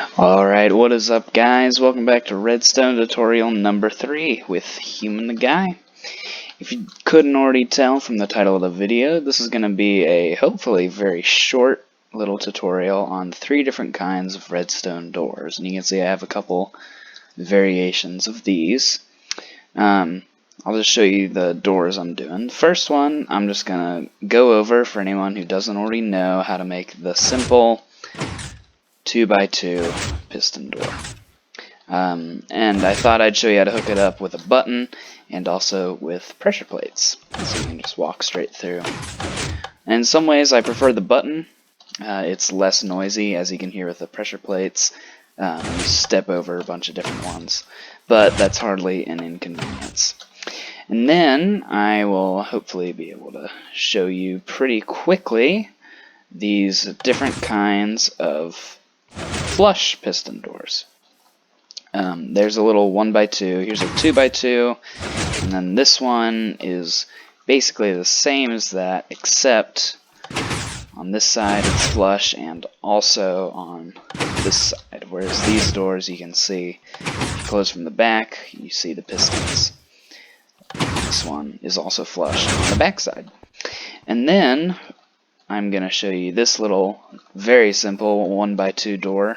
Alright, what is up guys? Welcome back to Redstone tutorial number 3 with Human the Guy. If you couldn't already tell from the title of the video, this is going to be a hopefully very short little tutorial on 3 different kinds of redstone doors. And you can see I have a couple variations of these. I'll just show you the doors I'm doing. The first one, I'm just going to go over for anyone who doesn't already know how to make the simple 2x2 piston door. And I thought I'd show you how to hook it up with a button and also with pressure plates, so you can just walk straight through. And in some ways I prefer the button. It's less noisy, as you can hear with the pressure plates. You step over a bunch of different ones, but that's hardly an inconvenience. And then I will hopefully be able to show you pretty quickly these different kinds of flush piston doors. There's a little 1x2, here's a 2x2, and then this one is basically the same as that, except on this side it's flush and also on this side, whereas these doors you can see, if you close from the back, you see the pistons. This one is also flush on the back side. And then I'm going to show you this little, very simple 1x2 door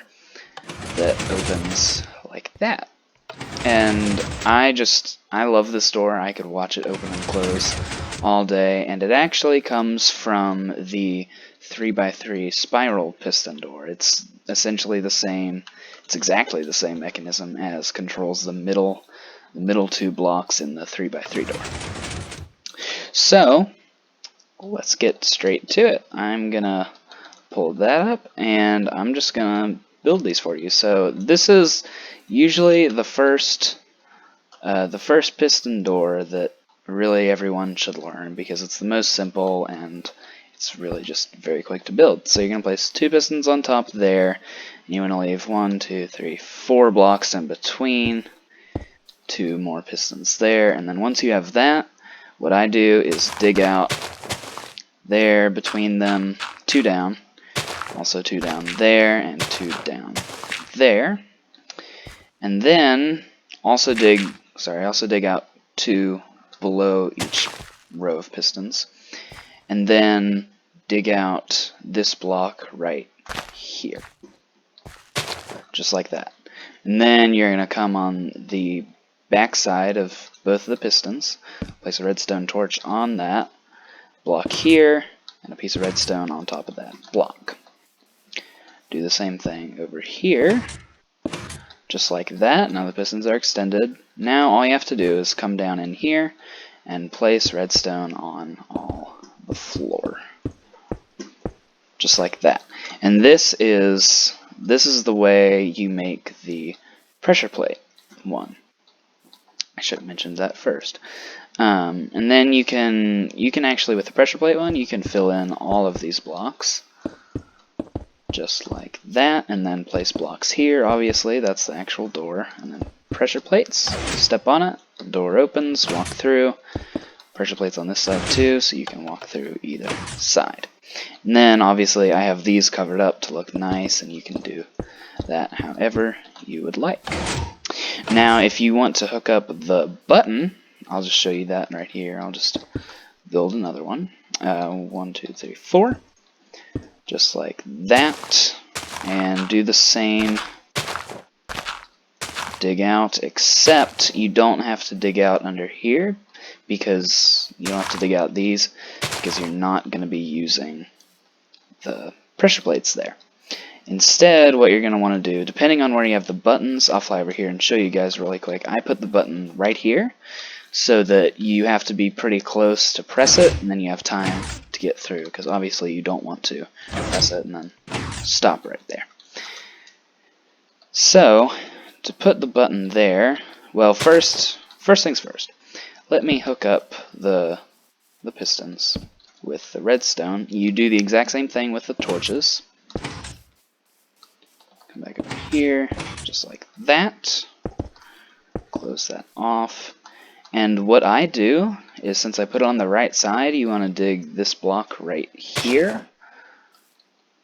that opens like that. And I love this door. I could watch it open and close all day, and it actually comes from the 3x3 spiral piston door. It's essentially the same, it's exactly the same mechanism as controls the middle 2 blocks in the 3x3 door. So let's get straight to it. I'm gonna pull that up and I'm just gonna build these for you. So this is usually the first piston door that really everyone should learn, because it's the most simple and it's really just very quick to build. So you're gonna place 2 pistons on top there, and you want to leave 1, 2, 3, 4 blocks in between, 2 more pistons there, and then once you have that, what I do is dig out there between them, 2 down, also 2 down there, and 2 down there, and then also dig out 2 below each row of pistons, and then dig out this block right here, just like that. And then you're going to come on the back side of both of the pistons, place a redstone torch on that block here, and a piece of redstone on top of that block. Do the same thing over here, just like that. Now the pistons are extended. Now all you have to do is come down in here and place redstone on all the floor, just like that. And this is the way you make the pressure plate one. I should have mentioned that first. And then you can actually, with the pressure plate one, you can fill in all of these blocks, just like that, and then place blocks here. Obviously, that's the actual door, and then pressure plates. Step on it, the door opens, walk through. Pressure plates on this side too, so you can walk through either side. And then obviously I have these covered up to look nice, and you can do that however you would like. Now if you want to hook up the button, I'll just show you that right here. I'll just build another one. 1, 2, 3, 4. Just like that. And do the same. Dig out, except you don't have to dig out under here, because you don't have to dig out these, because you're not going to be using the pressure plates there. Instead, what you're going to want to do, depending on where you have the buttons, I'll fly over here and show you guys really quick. I put the button right here, so that you have to be pretty close to press it, and then you have time to get through, because obviously you don't want to press it and then stop right there. So, to put the button there, well, first things first. Let me hook up the pistons with the redstone. You do the exact same thing with the torches. Come back over here, just like that. Close that off. And what I do is, since I put it on the right side, you want to dig this block right here.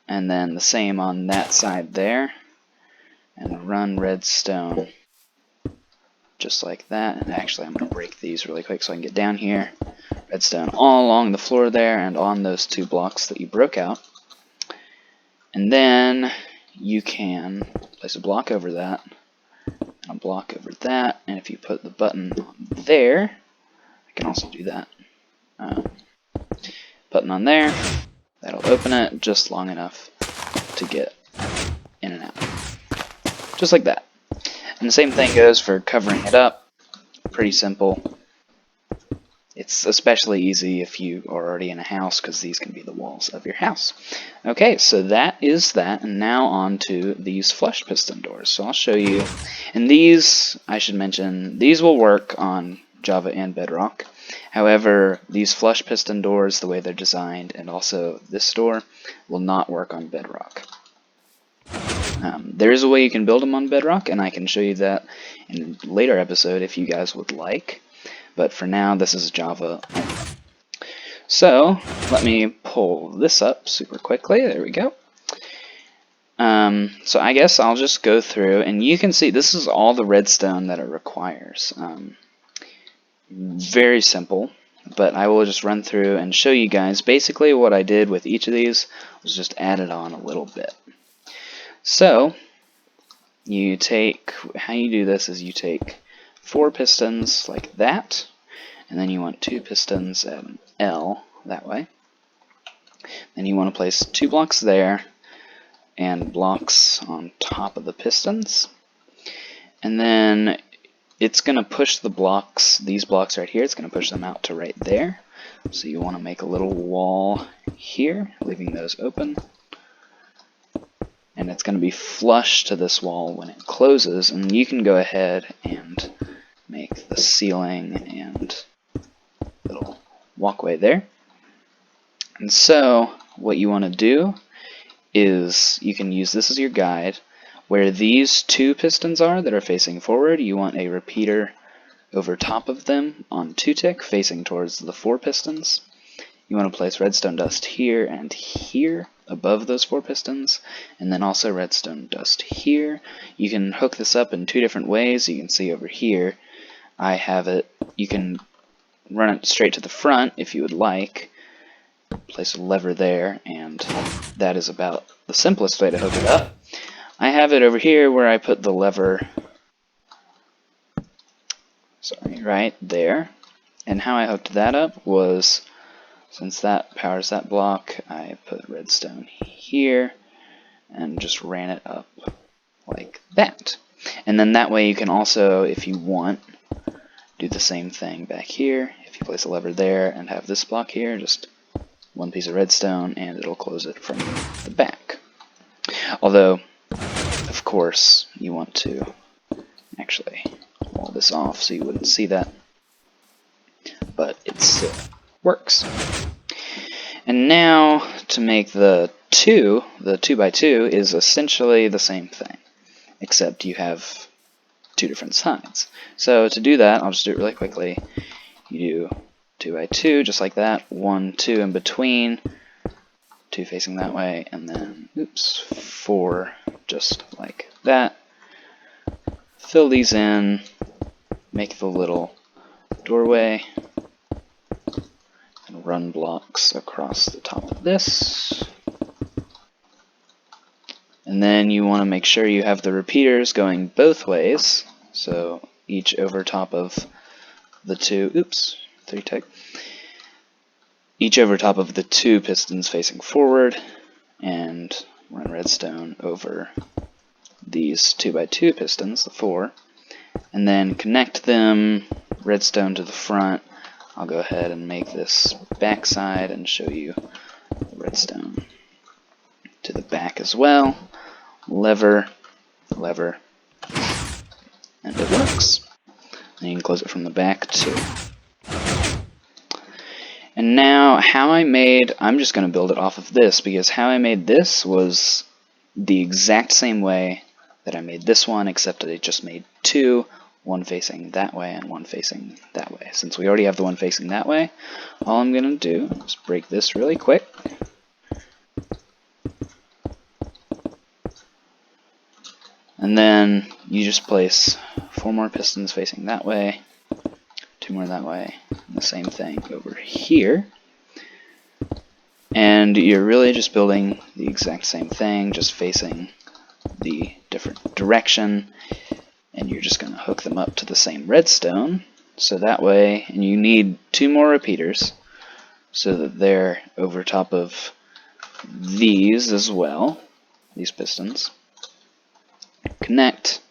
And then the same on that side there. and run redstone just like that. And actually, I'm going to break these really quick so I can get down here. Redstone all along the floor there and on those 2 blocks that you broke out. And then you can place a block over that, and a block over that, and if you put the button on there, I can also do that. Button on there, that'll open it just long enough to get in and out. Just like that. And the same thing goes for covering it up. Pretty simple. It's especially easy if you are already in a house, because these can be the walls of your house. Okay, so that is that, and now on to these flush piston doors. So I'll show you, and these, I should mention, these will work on Java and Bedrock. However, these flush piston doors, the way they're designed, and also this door, will not work on Bedrock. There is a way you can build them on Bedrock, and I can show you that in a later episode if you guys would like. But for now, this is Java. So, let me pull this up super quickly. There we go. So I guess I'll just go through, and you can see this is all the redstone that it requires. Very simple, but I will just run through and show you guys. Basically what I did with each of these was just added on a little bit. So, how you do this is you take 4 pistons like that, and then you want 2 pistons at an L that way. Then you want to place 2 blocks there and blocks on top of the pistons. And then it's going to push the blocks, these blocks right here, it's going to push them out to right there. So you want to make a little wall here, leaving those open. And it's going to be flush to this wall when it closes, and you can go ahead and make the ceiling and little walkway there. And so what you want to do is you can use this as your guide. Where these 2 pistons are that are facing forward, you want a repeater over top of them on 2-tick facing towards the 4 pistons. You want to place redstone dust here and here above those 4 pistons, and then also redstone dust here. You can hook this up in 2 different ways. You can see over here I have it, you can run it straight to the front if you would like. Place a lever there, and that is about the simplest way to hook it up. I have it over here where I put the lever, right there. And how I hooked that up was, since that powers that block, I put redstone here and just ran it up like that. And then that way you can also, if you want, do the same thing back here. If you place a lever there and have this block here, just 1 piece of redstone and it'll close it from the back. Although, of course, you want to actually wall this off so you wouldn't see that, but it still works. And now to make the 2x2 is essentially the same thing, except you have 2 different sides. So to do that, I'll just do it really quickly. You do 2x2 just like that, 1, 2 in between, 2 facing that way, and then 4 just like that. Fill these in, make the little doorway, and run blocks across the top of this. And then you want to make sure you have the repeaters going both ways, so each over top of the 2, 3-tick, each over top of the 2 pistons facing forward, and run redstone over these 2x2 pistons, the 4, and then connect them, redstone to the front. I'll go ahead and make this back side and show you the redstone to the back as well. Lever, lever, and it works. And you can close it from the back too. And now I'm just going to build it off of this, because how I made this was the exact same way that I made this one, except that I just made 2, one facing that way and one facing that way. Since we already have the one facing that way, all I'm going to do is break this really quick. And then you just place 4 more pistons facing that way, 2 more that way, and the same thing over here. And you're really just building the exact same thing, just facing the different direction, and you're just going to hook them up to the same redstone, so that way, and you need 2 more repeaters, so that they're over top of these as well, these pistons. Connect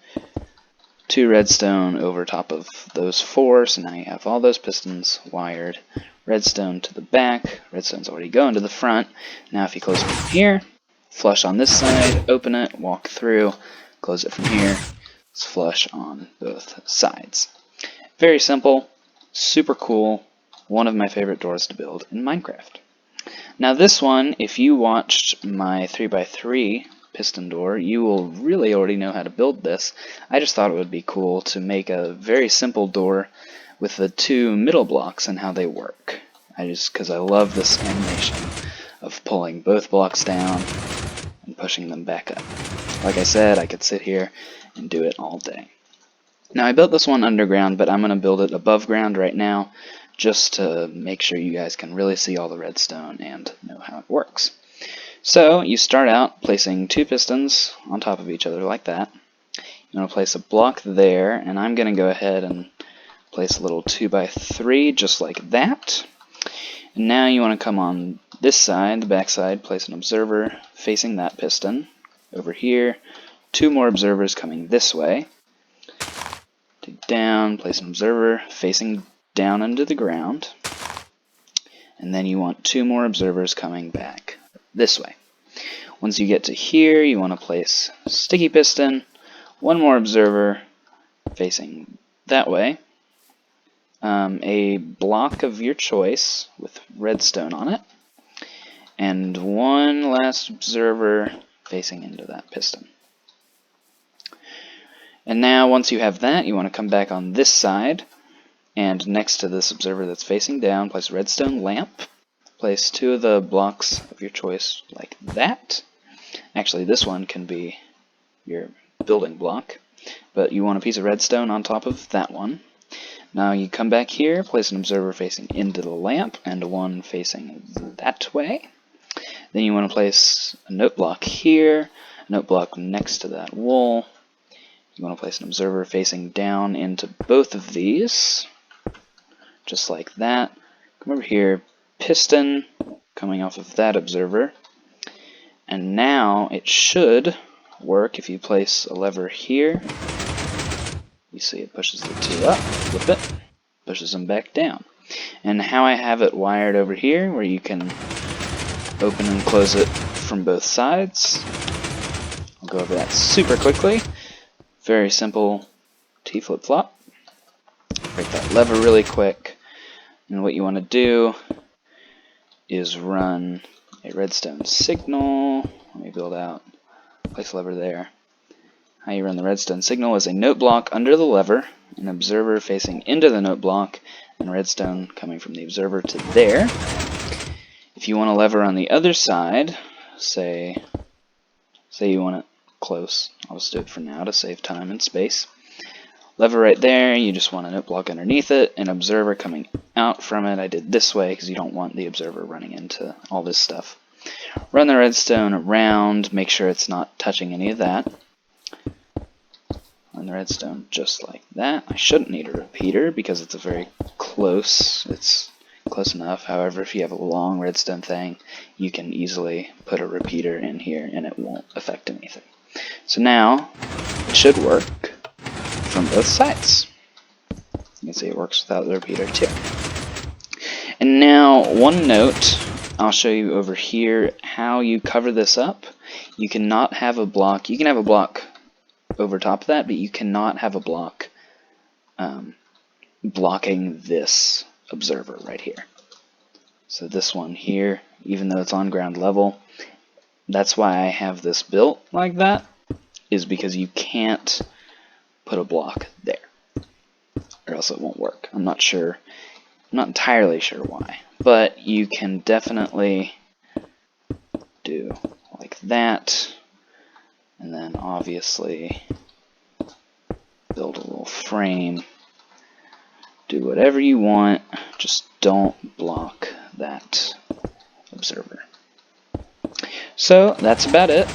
2 redstone over top of those 4, so now you have all those pistons wired. Redstone to the back, redstone's already going to the front. Now if you close it from here, flush on this side, open it, walk through, close it from here, it's flush on both sides. Very simple, super cool, one of my favorite doors to build in Minecraft. Now this one, if you watched my 3x3 piston door, you will really already know how to build this. I just thought it would be cool to make a very simple door with the 2 middle blocks and how they work. Because I love this animation of pulling both blocks down and pushing them back up. Like I said, I could sit here and do it all day. Now I built this one underground, but I'm going to build it above ground right now, just to make sure you guys can really see all the redstone and know how it works. So you start out placing 2 pistons on top of each other like that. You want to place a block there, and I'm going to go ahead and place a little 2x3 just like that. And now you want to come on this side, the back side, place an observer facing that piston. Over here, 2 more observers coming this way. Dig down, place an observer facing down into the ground. And then you want 2 more observers coming back this way. Once you get to here, you want to place sticky piston, 1 more observer facing that way, a block of your choice with redstone on it, and 1 last observer facing into that piston. And now once you have that, you want to come back on this side, and next to this observer that's facing down, place a redstone lamp. Place 2 of the blocks of your choice like that. Actually, this one can be your building block, but you want a piece of redstone on top of that one. Now you come back here, place an observer facing into the lamp, and 1 facing that way. Then you want to place a note block here, a note block next to that wool. You want to place an observer facing down into both of these, just like that. Come over here, piston coming off of that observer, and now it should work if you place a lever here. You see it pushes the 2 up, flip it, pushes them back down. And how I have it wired over here, where you can open and close it from both sides. I'll go over that super quickly. Very simple T flip-flop. Break that lever really quick, and what you want to do is run a redstone signal. Let me build out, place lever there. How you run the redstone signal is a note block under the lever, an observer facing into the note block, and redstone coming from the observer to there. If you want a lever on the other side, say you want it close, I'll just do it for now to save time and space. Lever right there, you just want a note block underneath it, an observer coming out from it. I did this way because you don't want the observer running into all this stuff. Run the redstone around, make sure it's not touching any of that. Run the redstone just like that. I shouldn't need a repeater because it's it's close enough. However, if you have a long redstone thing, you can easily put a repeater in here and it won't affect anything. So now, it should work from both sides. You can see it works without the repeater too. And now, one note, I'll show you over here how you cover this up. You cannot have a block, you can have a block over top of that, but you cannot have a block blocking this observer right here. So this one here, even though it's on ground level, that's why I have this built like that, is because you can't put a block there, or else it won't work. I'm not entirely sure why, but you can definitely do like that, and then obviously build a little frame. Do whatever you want, just don't block that observer. So that's about it.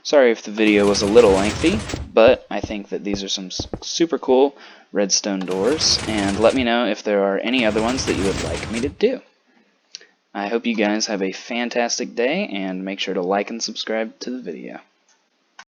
Sorry if the video was a little lengthy, but I think that these are some super cool redstone doors, and let me know if there are any other ones that you would like me to do. I hope you guys have a fantastic day, and make sure to like and subscribe to the video.